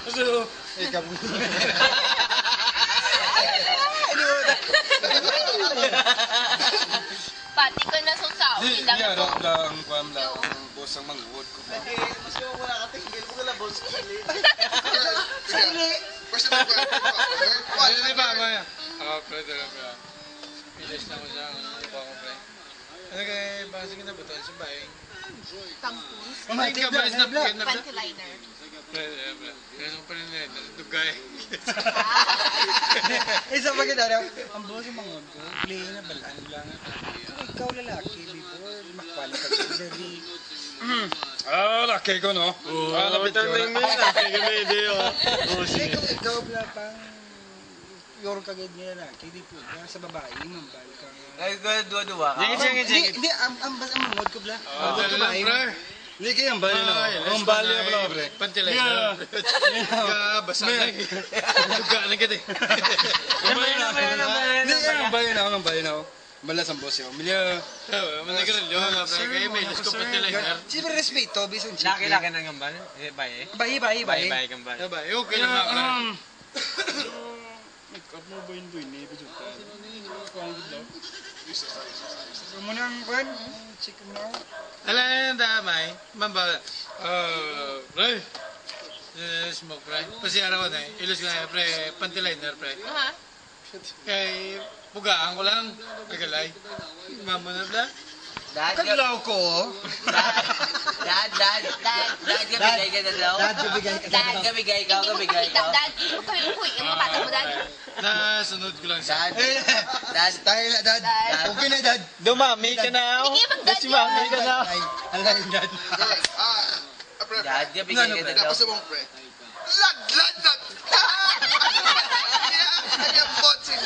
So, ikaw. Pati ko na susaw. Di, Ilang niya, ko. lang, kuam lang, boss ang manguhod ko. Mas yung wala ka tingil mo na boss ko sali. Sali. Basta na ba? Ano na ba, Maya? Ako, pre, talaga. Pilis na ko siya, ano ba ako, pre? Ano kaya, baka sige na ba ito? Sa bahay? Tampons. Ay, ka ba, snap ka na ba? Panty liner. Pre, pre. Kaya sa pa rin na yun, dugay. Isa pa kita daw. Ang boss yung mga ko, play na balaan lang. Ikaw lalaki, before makwala ka dali. Laki ko, no? Lapit ko na. Ikaw pala pang yor kagad niya lalaki, di po ba? Sa babae, mambal ka. Ay, dua-dua ka. Hindi, ang mangod ko pala. Mangod ko ba? Hindi kayo ang bali na. Ang bali na pala, pre. Pantilay na. Basa na. Duga na kita eh. Ang bali na. Ang bali na. Malas ang boss yun. Milya. Manay ka rin yun. Kaya may Diyos ko pantilay na. Siyempre respeto, bisan siya. Laki-laki ng gambal. Baye. Bayi. Gambal. Okay lang nga, pre. Ikaw mo ba yung buhay ni Bidyo ka? Ikaw mo nang kwan? Check mo na. Alam na damay. Mamba. Pre. Smoke, pre. Pasiaraw na eh. Ilos ko na, pre. Pantilay na, pre. Ha? Kay pugaan ko lang. Nagalay. Mama na, pre. Kaglaw ko. Dad, kabigay ka na daw. Dad, kabigay ka na daw. Kabigay ka. Dad, uy, yung mga bata mo, Dad. Nasunod ko lang siya. Dad. Tayo na, Dad. Okay na, Dad. Dumami ka na. Sige, mag-dad yan. ka na. Alay, Dad. Pre, Dad, kabigay ka na daw. tapos mong pre. Lad! Ang bot si